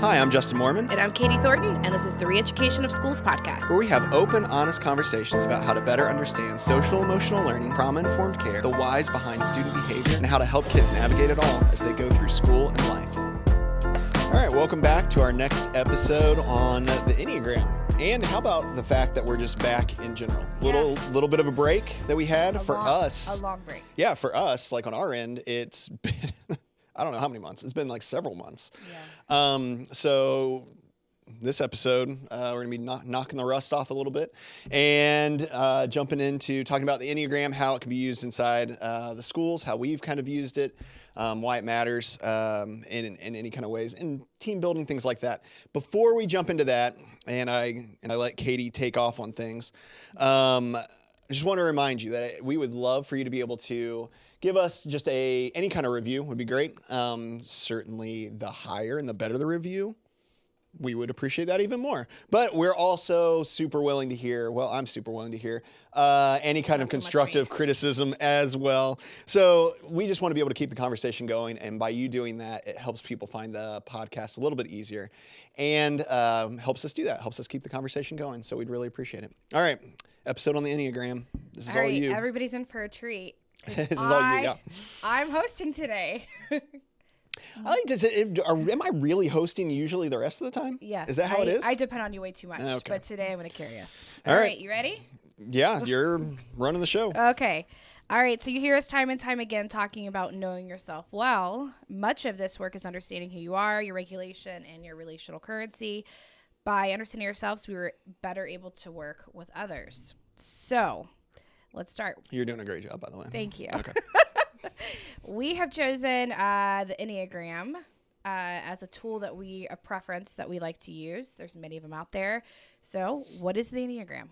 Hi, I'm Justin Mormon. And I'm Katie Thornton, and this is the Re-Education of Schools podcast, where we have open, honest conversations about how to better understand social emotional learning, trauma-informed care, the whys behind student behavior, and how to help kids navigate it all as they go through school and life. All right, welcome back to our next episode on the Enneagram. And how about the fact that we're just back in general? Little bit of a break that we had us. A long break. Yeah, for us, like on our end, it's been, I don't know how many months. It's been like several months. Yeah. So this episode, we're going to be knocking the rust off a little bit and jumping into talking about the Enneagram, how it can be used inside the schools, how we've kind of used it, why it matters in any kind of ways, and team building, things like that. Before we jump into that, and I let Katie take off on things, I just want to remind you that we would love for you to be able to give us just any kind of review would be great. Certainly the higher and the better the review, we would appreciate that even more. But we're also super willing to hear, I'm super willing to hear any kind of constructive criticism as well. So we just want to be able to keep the conversation going. And by you doing that, it helps people find the podcast a little bit easier and helps us do that, helps us keep the conversation going. So we'd really appreciate it. All right, episode on the Enneagram. This is all you. Everybody's in for a treat. This is all you got. I'm hosting today. Am I really hosting usually the rest of the time? Yes. Is that how it is? I depend on you way too much, Okay. but today I'm going to carry us. All right. You ready? Yeah, you're running the show. Okay. All right. So you hear us time and time again talking about knowing yourself well. Much of this work is understanding who you are, your regulation, and your relational currency. By understanding ourselves, we were better able to work with others. So let's start. You're doing a great job, by the way. Thank you. Okay. We have chosen the Enneagram as a tool a preference that we like to use. There's many of them out there. So what is the Enneagram?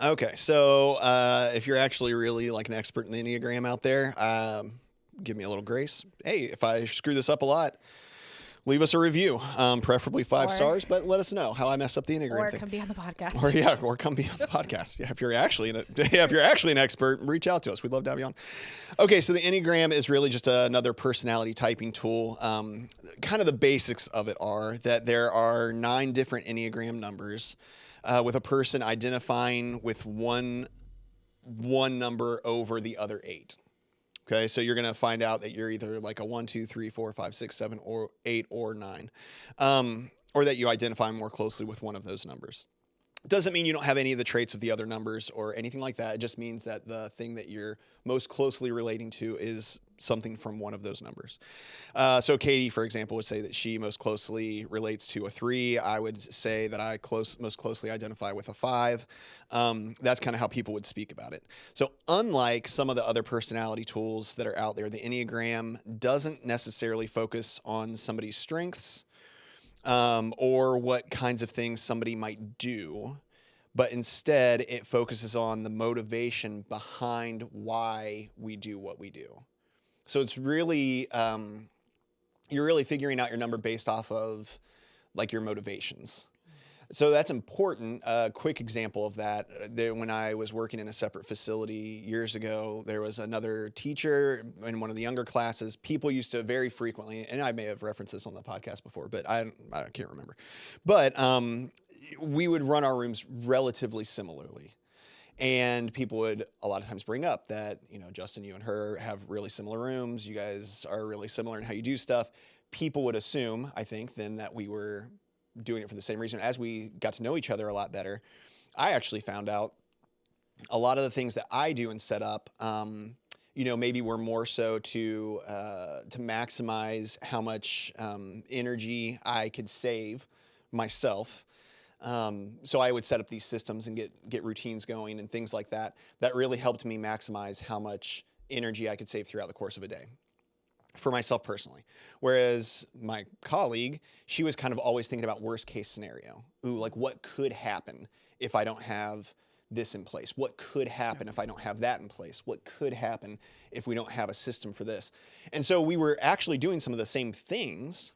Okay. So if you're actually really like an expert in the Enneagram out there, give me a little grace. Hey, if I screw this up a lot, leave us a review, preferably 5 stars, but let us know how I mess up the Enneagram thing. Or come be on the podcast. Or come be on the podcast. Yeah, if you're actually an expert, reach out to us. We'd love to have you on. Okay, so the Enneagram is really just another personality typing tool. Kind of the basics of it are that there are 9 different Enneagram numbers, with a person identifying with one number over the other 8. Okay, so you're going to find out that you're either like a 1, 2, 3, 4, 5, 6, 7, or 8, or 9, or that you identify more closely with one of those numbers. It doesn't mean you don't have any of the traits of the other numbers or anything like that. It just means that the thing that you're most closely relating to is something from one of those numbers. So Katie, for example, would say that she most closely relates to a 3. I would say that I most closely identify with a 5. That's kind of how people would speak about it. So unlike some of the other personality tools that are out there, the Enneagram doesn't necessarily focus on somebody's strengths or what kinds of things somebody might do, but instead it focuses on the motivation behind why we do what we do. So it's really, you're really figuring out your number based off of like your motivations. So that's important. A quick example of that, when I was working in a separate facility years ago, there was another teacher in one of the younger classes. People used to very frequently, and I may have referenced this on the podcast before, but I can't remember. But we would run our rooms relatively similarly. And people would a lot of times bring up that, Justin, you and her have really similar rooms. You guys are really similar in how you do stuff. People would assume, I think, then that we were doing it for the same reason. As we got to know each other a lot better, I actually found out a lot of the things that I do and set up, maybe were more so to maximize how much energy I could save myself. So I would set up these systems and get routines going and things like that. That really helped me maximize how much energy I could save throughout the course of a day for myself personally. Whereas my colleague, she was kind of always thinking about worst case scenario. Like what could happen if I don't have this in place? What could happen if I don't have that in place? What could happen if we don't have a system for this? And so we were actually doing some of the same things,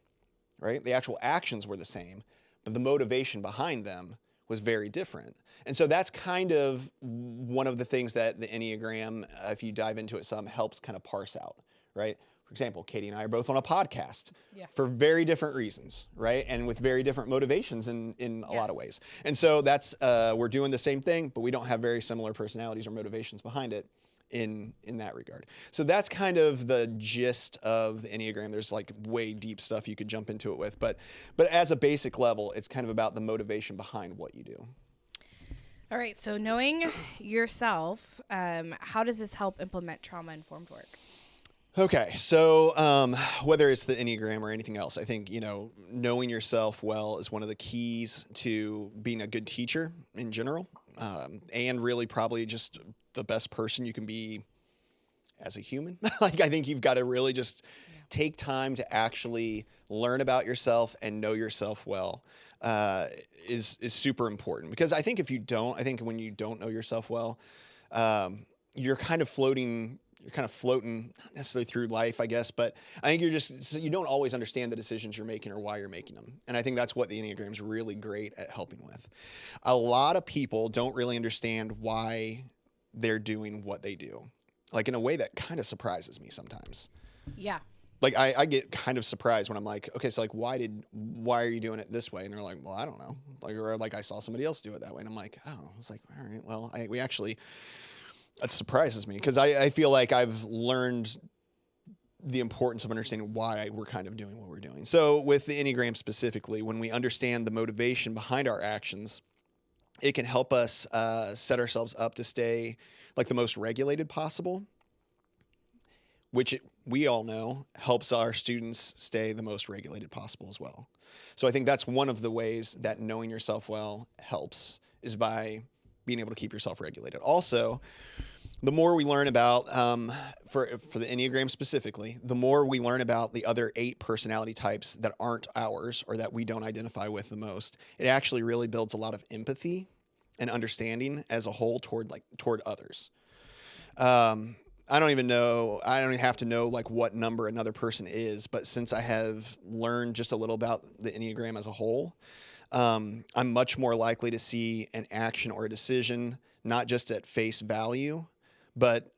right? The actual actions were the same, but the motivation behind them was very different. And so that's kind of one of the things that the Enneagram, if you dive into it some, helps kind of parse out, right? For example, Katie and I are both on a podcast Yeah. for very different reasons, right? And with very different motivations in a lot of ways. And so that's, we're doing the same thing, but we don't have very similar personalities or motivations behind it in that regard. So that's kind of the gist of the Enneagram. There's like way deep stuff you could jump into it with, but as a basic level, it's kind of about the motivation behind what you do. All right. So knowing yourself, how does this help implement trauma-informed work? Okay, so whether it's the Enneagram or anything else, I think, knowing yourself well is one of the keys to being a good teacher in general, and really probably just the best person you can be as a human. Like, I think you've got to really just take time to actually learn about yourself and know yourself well, is super important. Because I think when you don't know yourself well, you're kind of floating, not necessarily through life, I guess, but I think you don't always understand the decisions you're making or why you're making them. And I think that's what the Enneagram is really great at helping with. A lot of people don't really understand why they're doing what they do, like in a way that kind of surprises me sometimes. Yeah. Like I get kind of surprised when I'm like, okay, so like, why are you doing it this way? And they're like, well, I don't know. Or like I saw somebody else do it that way. And I'm like, oh, it's like, all right, well, that surprises me because I feel like I've learned the importance of understanding why we're kind of doing what we're doing. So with the Enneagram specifically, when we understand the motivation behind our actions, it can help us set ourselves up to stay like the most regulated possible, which we all know helps our students stay the most regulated possible as well. So I think that's one of the ways that knowing yourself well helps, is by being able to keep yourself regulated. Also, the more we learn about, for the Enneagram specifically, the more we learn about the other 8 personality types that aren't ours or that we don't identify with the most, it actually really builds a lot of empathy and understanding as a whole toward others. I don't even have to know like what number another person is, but since I have learned just a little about the Enneagram as a whole, I'm much more likely to see an action or a decision, not just at face value, but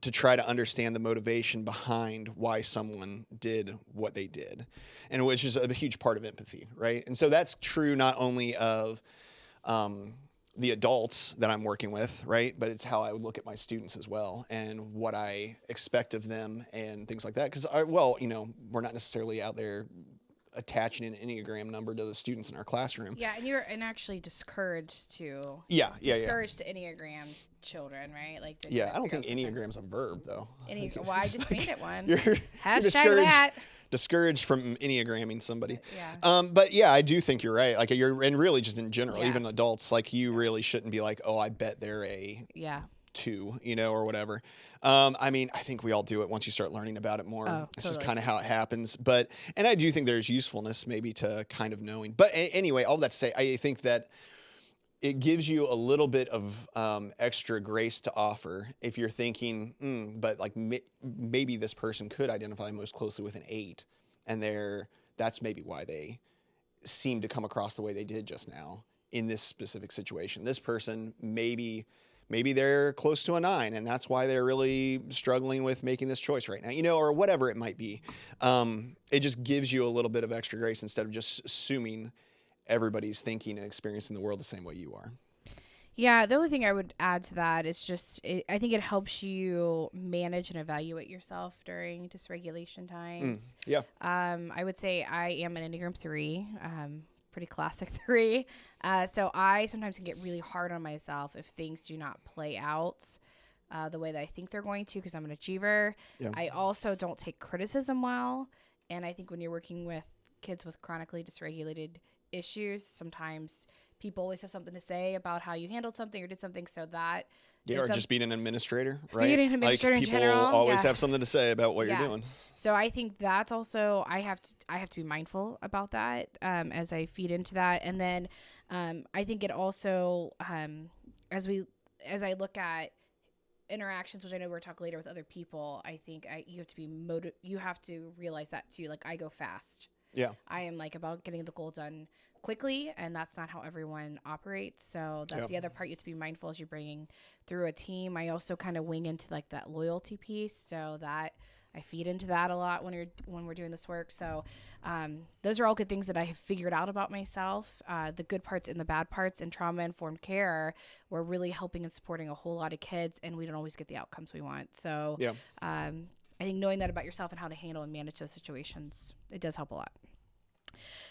to try to understand the motivation behind why someone did what they did, and which is a huge part of empathy, right? And so that's true not only of the adults that I'm working with, right? But it's how I would look at my students as well and what I expect of them and things like that. Because, we're not necessarily out there attaching an Enneagram number to the students in our classroom. Yeah, and you're actually discouraged to discouraged to Enneagram children, right? Like I don't think Enneagram's a verb though. Well, I just made it one. You're Hashtag that. Discouraged from Enneagramming somebody. Yeah. But yeah, I do think you're right. Like and really just in general, Yeah. even adults, like you really shouldn't be like, oh, I bet they're a 2, or whatever. I think we all do it once you start learning about it more. It's just kind of how it happens. And I do think there's usefulness maybe to kind of knowing. But anyway, all that to say, I think that it gives you a little bit of extra grace to offer if you're thinking, but like maybe this person could identify most closely with an 8, and that's maybe why they seem to come across the way they did just now in this specific situation. This person maybe they're close to a 9, and that's why they're really struggling with making this choice right now, or whatever it might be. It just gives you a little bit of extra grace instead of just assuming everybody's thinking and experiencing the world the same way you are. Yeah, the only thing I would add to that is just I think it helps you manage and evaluate yourself during dysregulation times. Yeah. I would say I am an Enneagram 3, pretty classic 3. So I sometimes can get really hard on myself if things do not play out the way that I think they're going to, because I'm an achiever. Yeah. I also don't take criticism well. And I think when you're working with kids with chronically dysregulated issues, sometimes people always have something to say about how you handled something or did something, so that or just being an administrator, right? Being an administrator like in people general, always have something to say about what you're doing. So I think that's also I have to be mindful about that as I feed into that. And then I think it also as I look at interactions, which I know we're talking later with other people, I think you have to be you have to realize that too. Like, I go fast. Yeah. I am like about getting the goal done quickly, and that's not how everyone operates. So that's the other part you have to be mindful as you're bringing through a team. I also kind of wing into like that loyalty piece, so that I feed into that a lot when we're doing this work. So those are all good things that I have figured out about myself. The good parts and the bad parts in trauma-informed care, we're really helping and supporting a whole lot of kids, and we don't always get the outcomes we want. So Yeah. I think knowing that about yourself and how to handle and manage those situations, it does help a lot.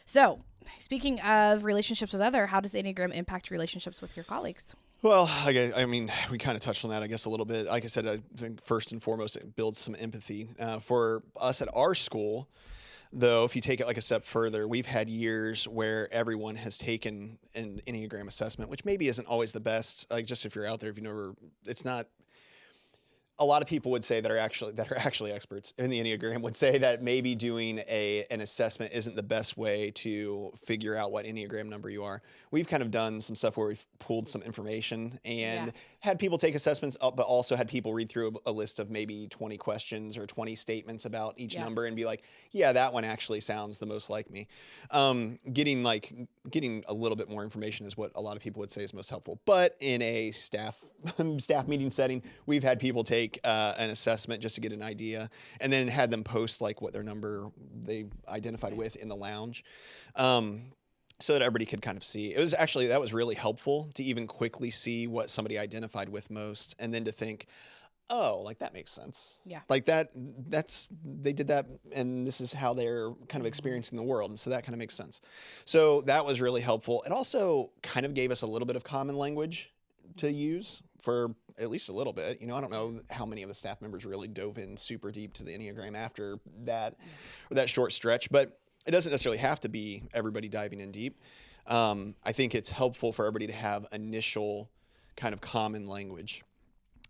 So speaking of relationships with other, how does the Enneagram impact relationships with your colleagues? Well, I mean, we kind of touched on that, I guess, a little bit. Like I said, I think first and foremost, it builds some empathy. For us at our school, though, if you take it like a step further, we've had years where everyone has taken an Enneagram assessment, which maybe isn't always the best. Like, just if you're out there, if you never, it's not. A lot of people would say that are actually experts in the Enneagram would say that maybe doing an assessment isn't the best way to figure out what Enneagram number you are. We've kind of done some stuff where we've pulled some information and had people take assessments up, but also had people read through a list of maybe 20 questions or 20 statements about each number and be like, yeah, that one actually sounds the most like me. Getting a little bit more information is what a lot of people would say is most helpful. But in a staff meeting setting, we've had people take an assessment just to get an idea, and then had them post like what their number they identified with in the lounge, so that everybody could kind of see. That was really helpful to even quickly see what somebody identified with most, and then to think, oh, like that makes sense. Yeah. Like they did that, and this is how they're kind of experiencing the world. And so that kind of makes sense. So that was really helpful. It also kind of gave us a little bit of common language to use for at least a little bit. I don't know how many of the staff members really dove in super deep to the Enneagram after that, or that short stretch, but it doesn't necessarily have to be everybody diving in deep. I think it's helpful for everybody to have initial kind of common language.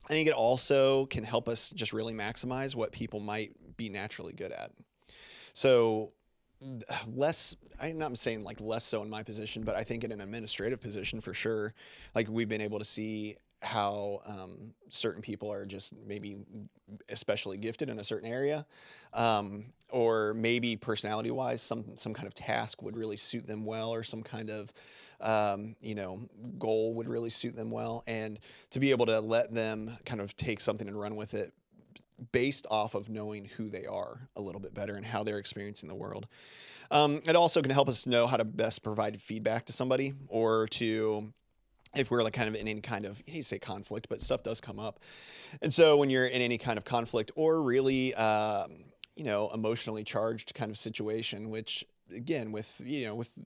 I think it also can help us just really maximize what people might be naturally good at. So I'm not saying like less so in my position, but I think in an administrative position for sure, like we've been able to see how certain people are just maybe especially gifted in a certain area, or maybe personality wise, some kind of task would really suit them well, or some kind of goal would really suit them well. And to be able to let them kind of take something and run with it based off of knowing who they are a little bit better and how they're experiencing the world. It also can help us know how to best provide feedback to somebody, or to, if we're like kind of in any kind of, you say conflict, but stuff does come up. And so when you're in any kind of conflict or really, emotionally charged kind of situation, which again, with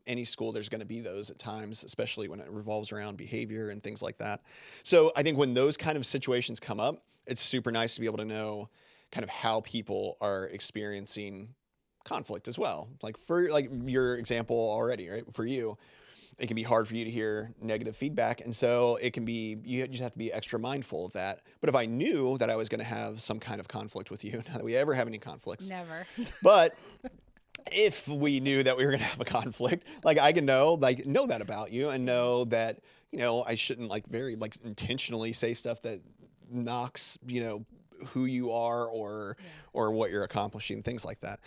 any school, there's going to be those at times, especially when it revolves around behavior and things like that. So I think when those kind of situations come up, it's super nice to be able to know kind of how people are experiencing conflict as well. Like for like your example already, right? For you, it can be hard for you to hear negative feedback. And so it can be, you just have to be extra mindful of that. But if I knew that I was going to have some kind of conflict with you, not that we ever have any conflicts. Never. But if we knew that we were going to have a conflict, like I can know that about you, and know that, I shouldn't very intentionally say stuff that knocks, who you are or what you're accomplishing, things like that.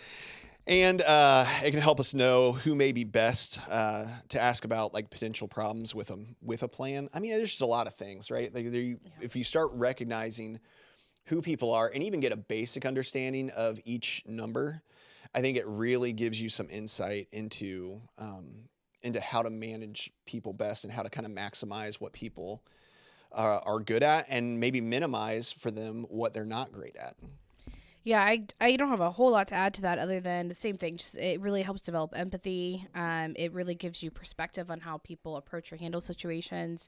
And it can help us know who may be best to ask about like potential problems with a plan. I mean, there's just a lot of things, right? If you start recognizing who people are and even get a basic understanding of each number, I think it really gives you some insight into how to manage people best, and how to kind of maximize what people are good at, and maybe minimize for them what they're not great at. Yeah, I don't have a whole lot to add to that other than the same thing. Just, it really helps develop empathy. It really gives you perspective on how people approach or handle situations.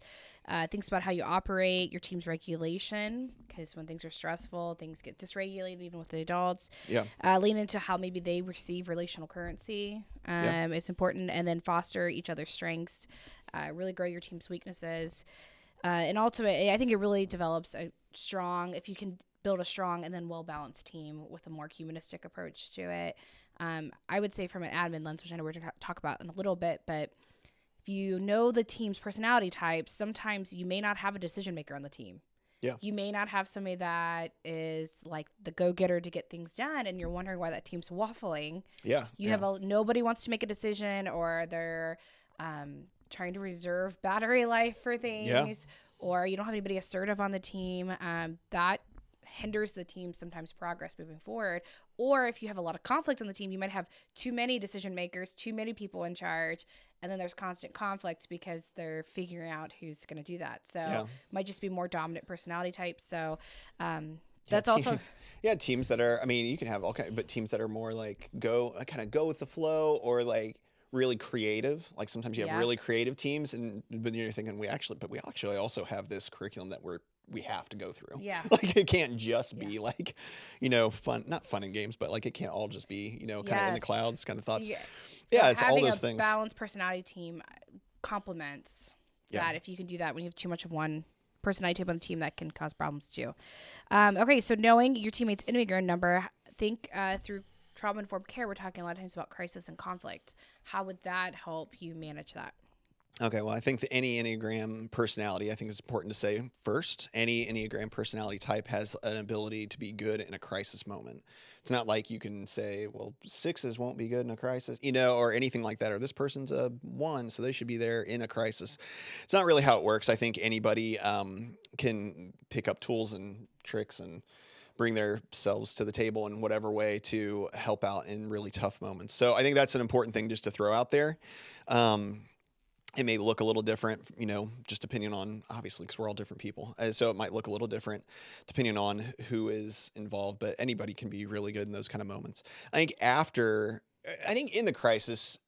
Thinks about how you operate, your team's regulation, because when things are stressful, things get dysregulated, even with the adults. Yeah. Lean into how maybe they receive relational currency. It's important. And then foster each other's strengths. Really grow your team's weaknesses. And ultimately, I think it really develops if you can build a strong and then well-balanced team with a more humanistic approach to it. I would say from an admin lens, which I know we're going to talk about in a little bit, but if you know the team's personality types, sometimes you may not have a decision maker on the team. Yeah. You may not have somebody that is like the go-getter to get things done, and you're wondering why that team's waffling. Yeah. Nobody wants to make a decision, or they're trying to reserve battery life for things, or you don't have anybody assertive on the team. That hinders the team sometimes progress moving forward. Or if you have a lot of conflict on the team, you might have too many decision makers, too many people in charge, and then there's constant conflict because they're figuring out who's going to do that. So Yeah. might just be more dominant personality types. So that's also yeah, teams that are, I mean, you can have all kinds, but teams that are more like kind of go with the flow, or like really creative. Like sometimes you have really creative teams, but you're thinking we actually also have this curriculum that we have to go through. Yeah. Like it can't just be like, fun, not fun and games, but like it can't all just be, kind of in the clouds kind of thoughts. So it's all those having a things. balanced personality team complements that. If you can do that, when you have too much of one personality type on the team, that can cause problems too. Okay, so knowing your teammates' Enneagram number, think through trauma-informed care, we're talking a lot of times about crisis and conflict. How would that help you manage that? Okay, well, I think any Enneagram personality, I think it's important to say first, any Enneagram personality type has an ability to be good in a crisis moment. It's not like you can say, well, 6s won't be good in a crisis, or anything like that, or this person's a 1, so they should be there in a crisis. It's not really how it works. I think anybody can pick up tools and tricks and bring themselves to the table in whatever way to help out in really tough moments. So I think that's an important thing just to throw out there. It may look a little different, just depending on, obviously, because we're all different people. So it might look a little different depending on who is involved, but anybody can be really good in those kind of moments. I think in the crisis,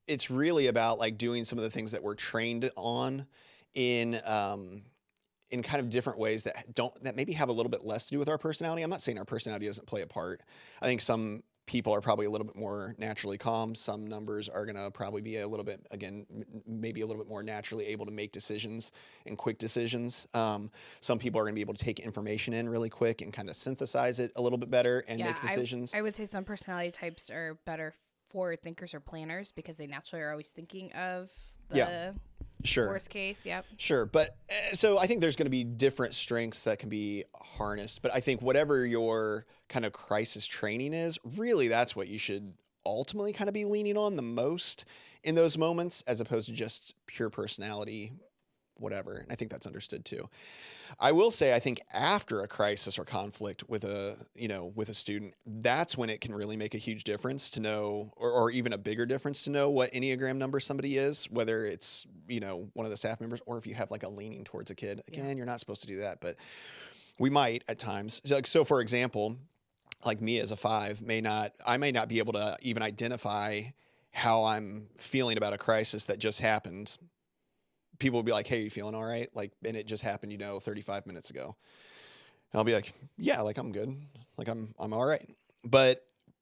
it's really about like doing some of the things that we're trained on in kind of different ways that maybe have a little bit less to do with our personality. I'm not saying our personality doesn't play a part. I think some people are probably a little bit more naturally calm. Some numbers are going to probably be a little bit, again, maybe a little bit more naturally able to make decisions and quick decisions. Some people are going to be able to take information in really quick and kind of synthesize it a little bit better and make decisions. I would say some personality types are better forward thinkers or planners because they naturally are always thinking of the worst case. Yep. Sure. But so I think there's going to be different strengths that can be harnessed. But I think whatever your kind of crisis training is, really that's what you should ultimately kind of be leaning on the most in those moments, as opposed to just pure personality, whatever. And I think that's understood too. I will say, I think after a crisis or conflict with a student, that's when it can really make a huge difference to know, or even a bigger difference to know what Enneagram number somebody is, whether it's, one of the staff members, or if you have like a leaning towards a kid. Again, you're not supposed to do that, but we might at times. So for example, like me as a 5 I may not be able to even identify how I'm feeling about a crisis that just happened. People will be like, hey, are you feeling all right? Like, and it just happened, 35 minutes ago. And I'll be like, yeah, like I'm good. Like I'm all right. But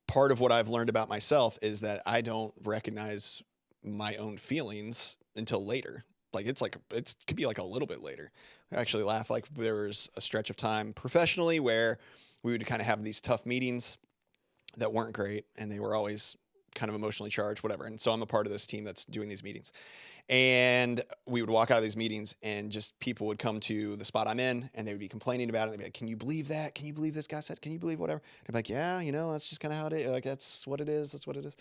part of what I've learned about myself is that I don't recognize my own feelings until later. Like it could be like a little bit later. I actually laugh. Like there was a stretch of time professionally where we would kind of have these tough meetings that weren't great, and they were always kind of emotionally charged, whatever. And so I'm a part of this team that's doing these meetings. And we would walk out of these meetings and just people would come to the spot I'm in and they would be complaining about it. They'd be like, can you believe that? Can you believe this guy said, can you believe whatever? And I'd be like, yeah, that's just kind of how it is. Like, that's what it is. That's what it is.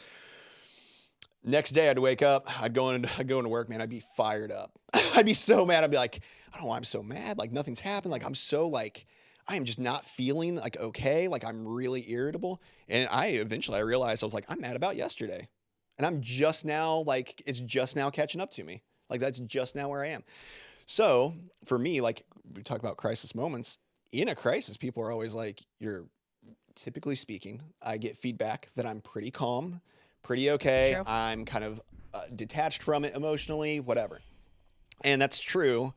Next day I'd wake up, I'd go into work, man, I'd be fired up. I'd be so mad. I'd be like, I don't know why I'm so mad. Like nothing's happened. Like I'm so like, I am just not feeling like okay. Like I'm really irritable. And eventually I realized I was like, I'm mad about yesterday. And I'm just now, like, it's just now catching up to me. Like, that's just now where I am. So, for me, like, we talk about crisis moments. In a crisis, people are always like, typically speaking, I get feedback that I'm pretty calm, pretty okay. I'm kind of detached from it emotionally, whatever. And that's true.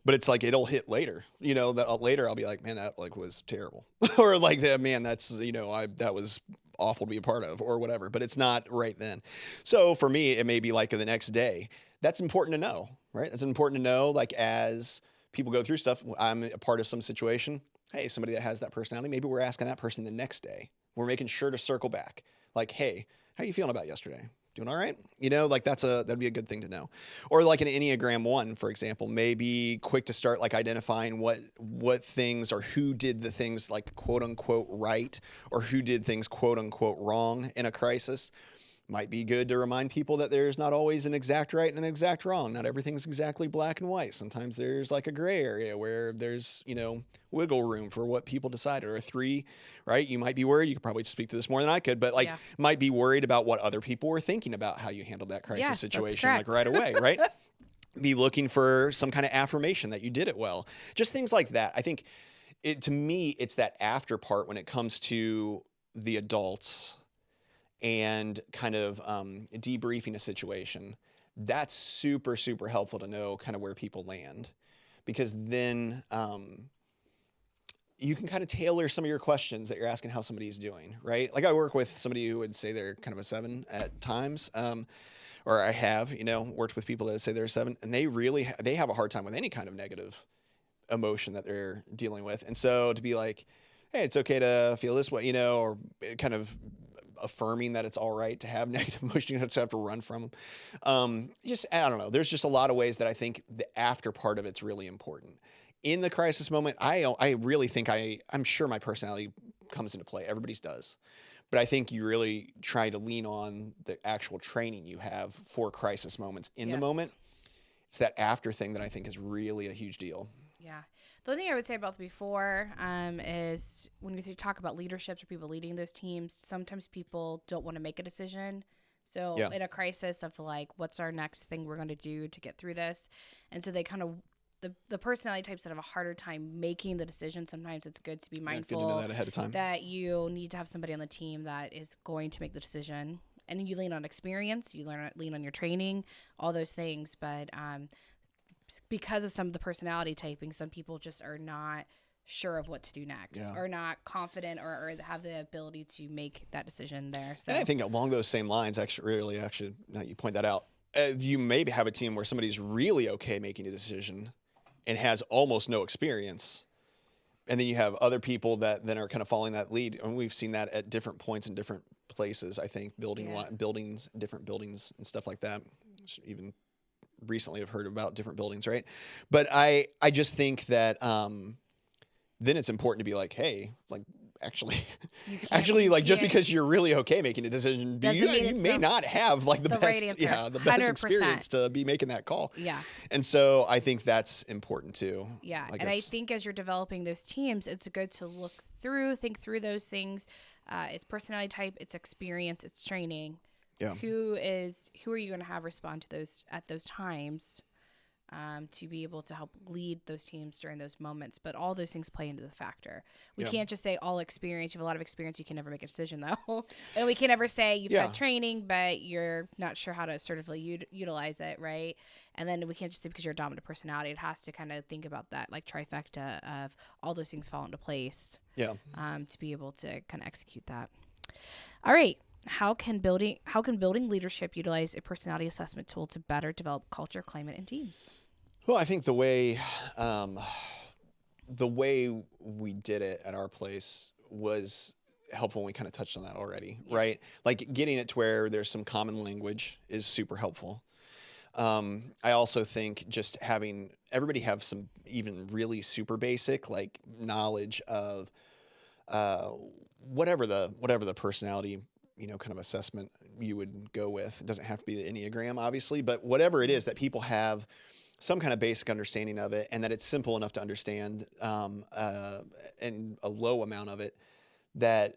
But it's like, it'll hit later, that later I'll be like, man, that like was terrible. Or like that, man, that's, that was awful to be a part of or whatever, but it's not right then. So for me, it may be like the next day. That's important to know, right? That's important to know, like as people go through stuff, I'm a part of some situation. Hey, somebody that has that personality, maybe we're asking that person the next day. We're making sure to circle back. Like, hey, how are you feeling about yesterday? Doing all right? Like that'd be a good thing to know. Or like an Enneagram 1, for example, may be quick to start like identifying what things or who did the things like quote unquote right or who did things quote unquote wrong in a crisis. Might be good to remind people that there's not always an exact right and an exact wrong. Not everything's exactly black and white. Sometimes there's like a gray area where there's, wiggle room for what people decided. Or a 3, right? You might be worried. You could probably speak to this more than I could, but might be worried about what other people were thinking about how you handled that crisis situation, like right away, right? Be looking for some kind of affirmation that you did it well. Just things like that. I think to me, it's that after part when it comes to the adults and kind of debriefing a situation. That's super, super helpful to know kind of where people land, because then you can kind of tailor some of your questions that you're asking how somebody's doing, right? Like I work with somebody who would say they're kind of a 7 at times, or I have, worked with people that say they're a 7, and they really they have a hard time with any kind of negative emotion that they're dealing with. And so to be like, hey, it's okay to feel this way, or kind of affirming that it's all right to have negative emotions, you don't have to run from them. I don't know. There's just a lot of ways that I think the after part of it's really important. In the crisis moment, I really think I'm sure my personality comes into play. Everybody's does. But I think you really try to lean on the actual training you have for crisis moments in the moment. It's that after thing that I think is really a huge deal. Yeah. The only thing I would say about the before is when you talk about leaderships or people leading those teams, sometimes people don't want to make a decision. So in a crisis of like, what's our next thing we're going to do to get through this? And so they kind of, the personality types that have a harder time making the decision, sometimes it's good to be mindful good to know that ahead of time. That you need to have somebody on the team that is going to make the decision. And you lean on experience, you lean on your training, all those things. But because of some of the personality typing, some people just are not sure of what to do next, or not confident or have the ability to make that decision there. So. And I think along those same lines, actually, now you point that out, you maybe have a team where somebody's really okay making a decision and has almost no experience. And then you have other people that then are kind of following that lead. And we've seen that at different points in different places, I think, buildings, different buildings and stuff like that. Even recently I've heard about different buildings, right? But I just think that then it's important to be like, hey, like actually like just because you're really okay making a decision, you may not have like the best right the best experience to be making that call. Yeah. And so I think that's important too. Yeah. Like, and I think as you're developing those teams, it's good to think through those things. It's personality type, it's experience, it's training. Yeah. Who are you going to have respond to those at those times to be able to help lead those teams during those moments? But all those things play into the factor. We can't just say all experience. You have a lot of experience. You can never make a decision though. And we can never say you've had training, but you're not sure how to assertively utilize it, right? And then we can't just say because you're a dominant personality. It has to kind of think about that like trifecta of all those things fall into place. Yeah. To be able to kind of execute that. All right. How can building leadership utilize a personality assessment tool to better develop culture, climate, and teams? Well, I think the way we did it at our place was helpful, and we kind of touched on that already, right? Like getting it to where there's some common language is super helpful. I also think just having everybody have some even really super basic like knowledge of whatever the personality kind of assessment you would go with. It doesn't have to be the Enneagram, obviously, but whatever it is that people have some kind of basic understanding of it, and that it's simple enough to understand, and a low amount of it that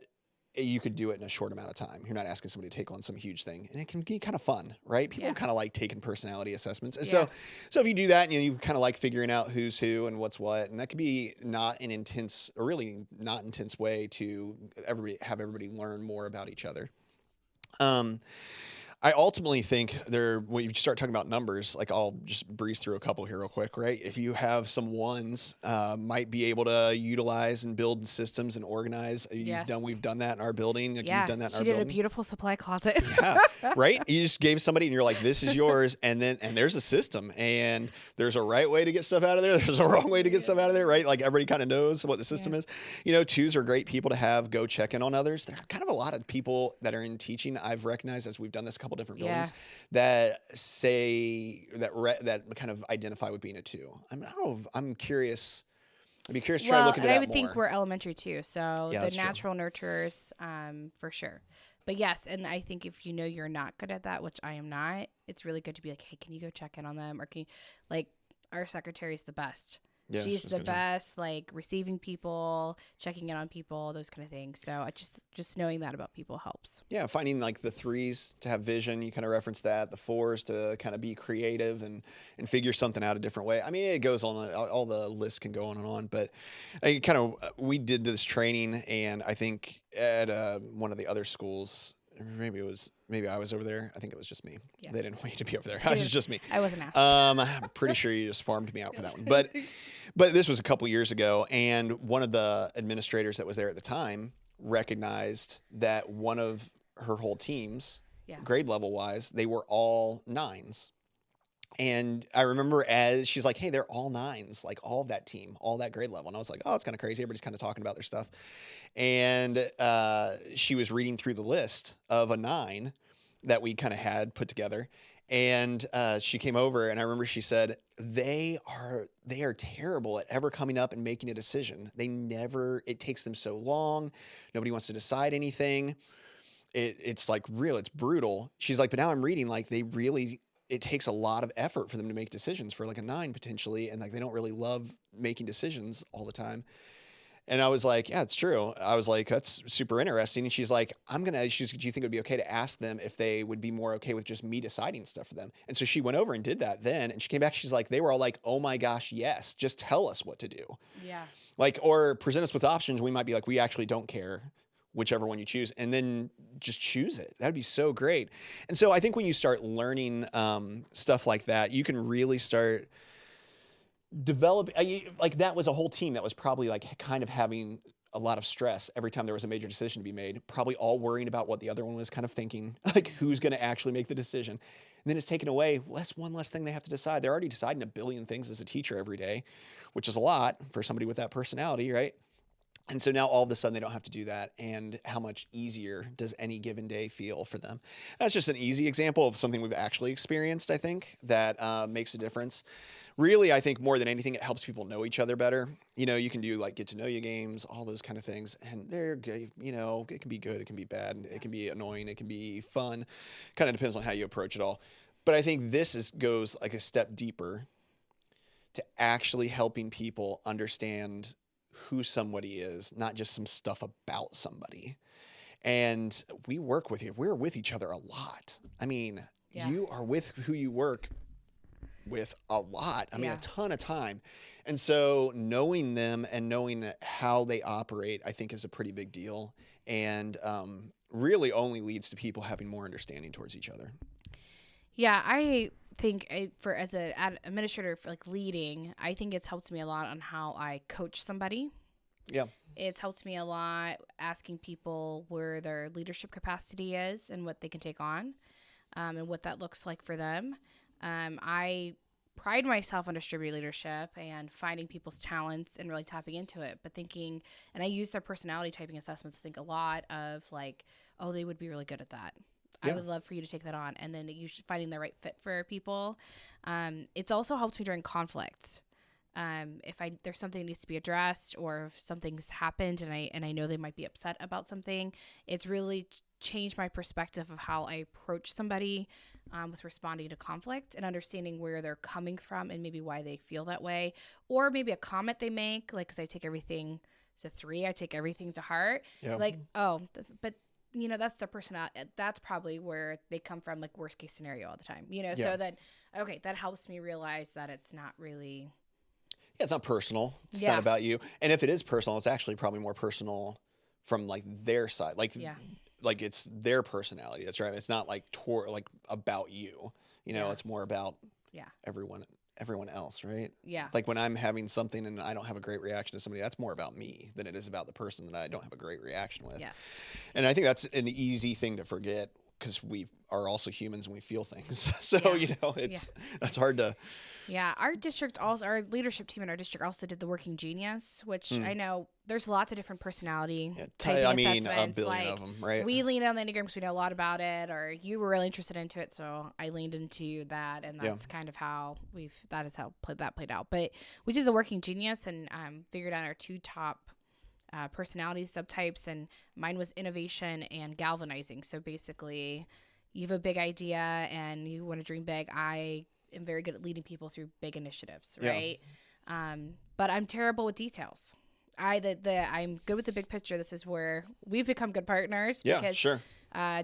you could do it in a short amount of time. You're not asking somebody to take on some huge thing, and it can be kind of fun, right? People kind of like taking personality assessments. And so if you do that, and you kind of like figuring out who's who and what's what, and that could be not an intense or really not intense way to have everybody learn more about each other. I ultimately think when you start talking about numbers, like I'll just breeze through a couple here real quick, right? If you have some 1s, might be able to utilize and build systems and organize. We've done that in our building. Like you've done that in our building. She did a beautiful supply closet. Yeah, right? You just gave somebody and you're like, this is yours. And there's a system, and there's a right way to get stuff out of there. There's a wrong way to get stuff out of there, right? Like everybody kind of knows what the system is. 2s are great people to have go check in on others. There are kind of a lot of people that are in teaching I've recognized as we've done this a couple different buildings that say that kind of identify with being a 2. I'm curious. I'd be curious to try to look into that more. I would think we're elementary too, so the natural nurturers, for sure. But yes, and I think if you know you're not good at that, which I am not, it's really good to be like, hey, can you go check in on them? Or can you, like, our secretary's the best. Yeah, She's she's the good too. best, like receiving people, checking in on people, those kind of things. So I just knowing that about people helps. Yeah, finding like the threes to have vision, you kind of reference that. The fours to kind of be creative and figure something out a different way. I mean, it goes on. All the lists can go on. But I kind of we did this training, and I think at one of the other schools, maybe I was over there. I think it was just me. Yeah. They didn't want you to be over there. It was just me. I wasn't asked. I'm pretty sure you just farmed me out for that one. But this was a couple years ago, and one of the administrators that was there at the time recognized that one of her whole teams, Yeah. grade level wise, they were all nines. And I remember as she's like, hey, they're all nines, like all of that team, all that grade level. And I was like, oh, it's kind of crazy. Everybody's kind of talking about their stuff. And she was reading through the list of a nine that we kind of had put together. And she came over, and I remember she said, they are terrible at ever coming up and making a decision. It takes them so long. Nobody wants to decide anything. It's like real, it's brutal. She's like, but now I'm reading like it takes a lot of effort for them to make decisions for like a nine potentially. And like, they don't really love making decisions all the time. And I was like, yeah, it's true. I was like, that's super interesting. And she's like, do you think it would be okay to ask them if they would be more okay with just me deciding stuff for them? And so she went over and did that then. And she came back, she's like, they were all like, oh my gosh, yes, just tell us what to do. Yeah. Like, or present us with options. We might be like, we actually don't care, whichever one you choose, and then just choose it. That'd be so great. And so I think when you start learning stuff like that, you can really start develop. Like that was a whole team that was probably like kind of having a lot of stress every time there was a major decision to be made, probably all worrying about what the other one was kind of thinking, like who's going to actually make the decision. And then it's taken away. Well, that's one less thing they have to decide. They're already deciding a billion things as a teacher every day, which is a lot for somebody with that personality, right? And so now all of a sudden they don't have to do that. And how much easier does any given day feel for them? That's just an easy example of something we've actually experienced, I think, that makes a difference. Really, I think more than anything, it helps people know each other better. You know, you can do like get to know you games, all those kind of things. And they're, you know, it can be good, it can be bad, it can be annoying, it can be fun. Kind of depends on how you approach it all. But I think this goes like a step deeper to actually helping people understand who somebody is, not just some stuff about somebody. And we're with each other a lot. I mean, you are with who you work with a lot. I mean, a ton of time. And so knowing them and knowing how they operate, I think is a pretty big deal. And really only leads to people having more understanding towards each other. Yeah, I think as an administrator for like leading, I think it's helped me a lot on how I coach somebody. Yeah. It's helped me a lot asking people where their leadership capacity is and what they can take on, and what that looks like for them. I pride myself on distributed leadership and finding people's talents and really tapping into it, but thinking, and I use their personality typing assessments to think a lot of like, oh, they would be really good at that. I would love for you to take that on. And then finding the right fit for people. It's also helped me during conflict. If there's something that needs to be addressed, or if something's happened and I know they might be upset about something, it's really changed my perspective of how I approach somebody with responding to conflict and understanding where they're coming from and maybe why they feel that way, or maybe a comment they make, like, because I take everything to 3, I take everything to heart. Yeah. Like, but you know, that's the personality. That's probably where they come from, like worst case scenario all the time, you know? Yeah. So then, okay, that helps me realize that it's not really. Yeah, it's not personal. It's not about you. And if it is personal, it's actually probably more personal from like their side. Like, like it's their personality. That's right. It's not like about you, you know, it's more about everyone else, right? Yeah. Like when I'm having something and I don't have a great reaction to somebody, that's more about me than it is about the person that I don't have a great reaction with. Yes. And I think that's an easy thing to forget because we are also humans and we feel things. So, you know, that's hard to. Yeah. Our leadership team in our district also did the Working Genius, which I know there's lots of different personality assessments. A billion of them, right? We leaned on the Enneagram because we know a lot about it, or you were really interested into it. So I leaned into that, and that's kind of how that played out. But we did the Working Genius and figured out our 2 top personality subtypes, and mine was innovation and galvanizing. So basically, you have a big idea and you want to dream big. I am very good at leading people through big initiatives, Yeah. right? But I'm terrible with details. I'm good with the big picture. This is where we've become good partners Yeah, because sure.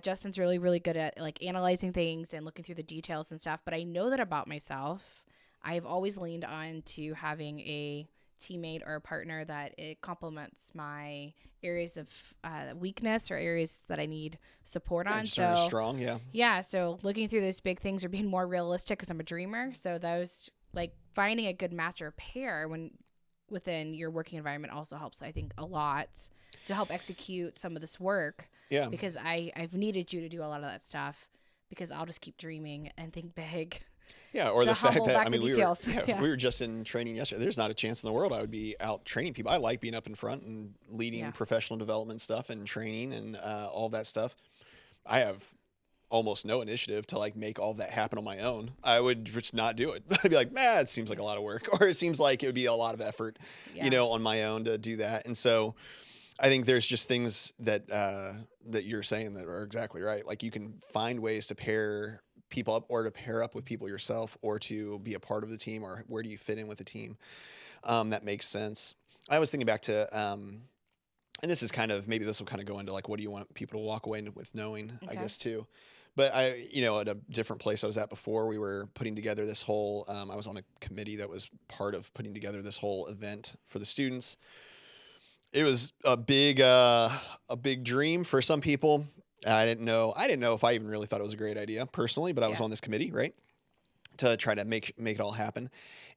Justin's really, really good at like analyzing things and looking through the details and stuff. But I know that about myself. I've always leaned on to having a teammate or a partner that it complements my areas of weakness or areas that I need support Yeah, on. just So strong. Yeah. yeah, so looking through those big things or being more realistic because I'm a dreamer. So those like finding a good match or pair when within your working environment also helps, I think, a lot to help execute some of this work. Yeah. Because I've needed you to do a lot of that stuff because I'll just keep dreaming and think big. Yeah, or To the fact humble that back the details. Yeah. we were just in training yesterday. There's not a chance in the world I would be out training people. I like being up in front and leading Yeah. professional development stuff and training and all that stuff. I have almost no initiative to like make all of that happen on my own. I would just not do it. I'd be like, it seems like a lot of work, or it seems like it would be a lot of effort, Yeah. on my own to do that. And so I think there's just things that that you're saying that are exactly right. Like you can find ways to pair people up or to pair up with people yourself or to be a part of the team, or where do you fit in with the team. That makes sense. I was thinking back to and this is kind of, maybe this will kind of go into like, what do you want people to walk away with knowing, I guess too. But I, at a different place I was at before, we were putting together this whole, I was on a committee that was part of putting together this whole event for the students. It was a big dream for some people. I didn't know if I even really thought it was a great idea personally, but I was on this committee, right, to try to make it all happen.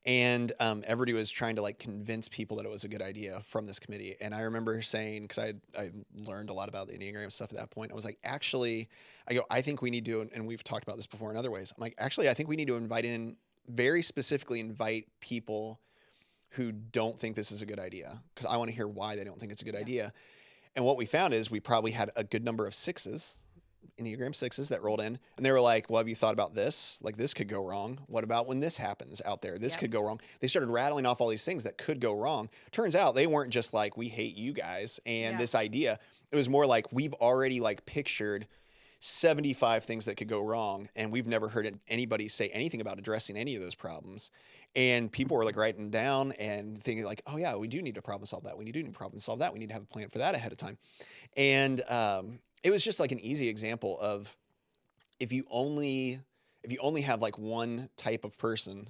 And everybody was trying to like convince people that it was a good idea from this committee. And I remember saying, because I learned a lot about the Enneagram stuff at that point, I was like, actually, I think we need to, and we've talked about this before in other ways. I'm like, actually, I think we need to very specifically invite people who don't think this is a good idea, because I want to hear why they don't think it's a good idea. And what we found is we probably had a good number of Enneagram sixes that rolled in, and they were like, well, have you thought about this? Like, this could go wrong. What about when this happens out there? This could go wrong. They started rattling off all these things that could go wrong. Turns out they weren't just like, we hate you guys and this idea. It was more like, we've already like pictured 75 things that could go wrong, and we've never heard anybody say anything about addressing any of those problems. And people were like writing down and thinking like, oh yeah, we do need to problem solve that. We need to problem solve that. We need to have a plan for that ahead of time. And it was just like an easy example of, if you only have like one type of person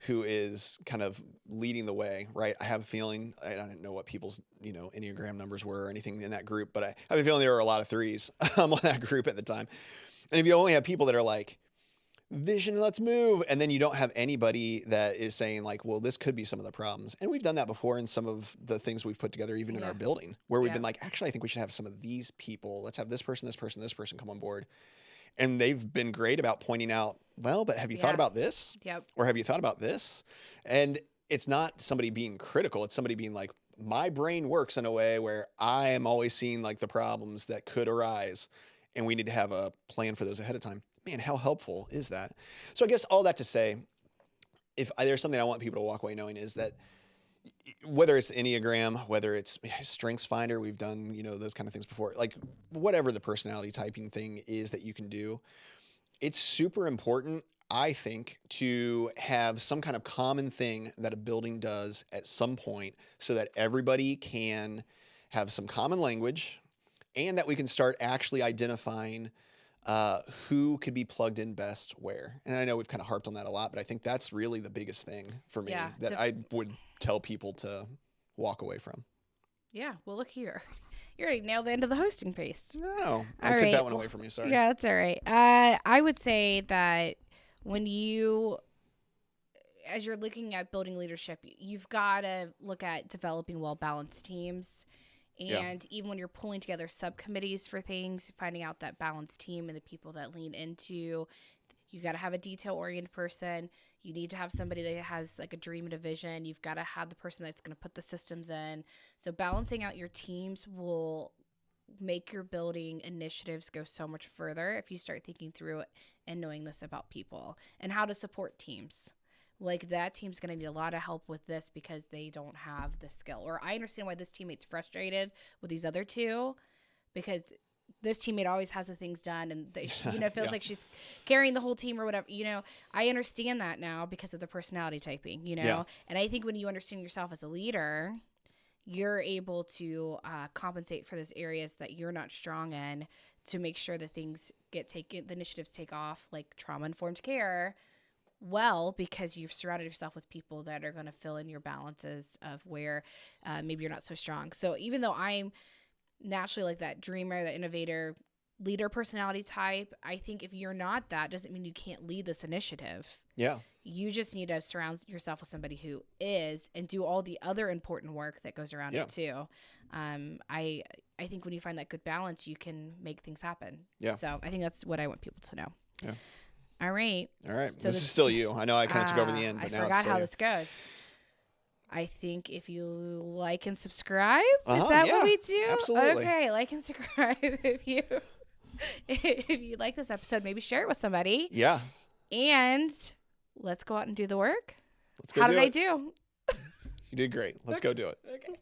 who is kind of leading the way, right? I have a feeling, I didn't know what people's, Enneagram numbers were or anything in that group, but I have a feeling there were a lot of threes on that group at the time. And if you only have people that are like, vision, let's move, and then you don't have anybody that is saying like, well, this could be some of the problems. And we've done that before in some of the things we've put together, even in our building, where we've been like, actually, I think we should have some of these people. Let's have this person, this person, this person come on board. And they've been great about pointing out, well, but have you thought about this? Yep. Or have you thought about this? And it's not somebody being critical. It's somebody being like, my brain works in a way where I am always seeing like the problems that could arise, and we need to have a plan for those ahead of time. Man, how helpful is that? So I guess all that to say, if there's something I want people to walk away knowing, is that whether it's Enneagram, whether it's Strengths Finder, we've done, those kind of things before, like whatever the personality typing thing is that you can do, it's super important, I think, to have some kind of common thing that a building does at some point, so that everybody can have some common language, and that we can start actually identifying who could be plugged in best where. And I know we've kind of harped on that a lot, but I think that's really the biggest thing for me that I would tell people to walk away from. Yeah, well, look here. You already nailed the end of the hosting piece. No, I took that one away from you. Sorry. Yeah, that's all right. I would say that when as you're looking at building leadership, you've got to look at developing well-balanced teams. And even when you're pulling together subcommittees for things, finding out that balanced team and the people that lean into, you got to have a detail-oriented person. You need to have somebody that has like a dream and a vision. You've got to have the person that's going to put the systems in. So balancing out your teams will make your building initiatives go so much further if you start thinking through it and knowing this about people and how to support teams. like that team's going to need a lot of help with this because they don't have the skill. Or I understand why this teammate's frustrated with these other two because this teammate always has the things done and they, feels like she's carrying the whole team or whatever. I understand that now because of the personality typing, And I think when you understand yourself as a leader, you're able to compensate for those areas that you're not strong in to make sure that things the initiatives take off, like trauma-informed care, because you've surrounded yourself with people that are going to fill in your balances of where maybe you're not so strong. So even though I'm naturally like that dreamer, that innovator, leader personality type, I think if you're not that, doesn't mean you can't lead this initiative. Yeah. You just need to surround yourself with somebody who is and do all the other important work that goes around it too. I think when you find that good balance, you can make things happen. Yeah. So I think that's what I want people to know. Yeah. All right. So this is still you. I know I kind of took over the end, but now it's still how you. This goes. I think if you like and subscribe, is that what we do? Absolutely. Okay, like and subscribe if you like this episode, maybe share it with somebody. Yeah. And let's go out and do the work. Let's go. How did I do? You did great. Let's go do it. Okay.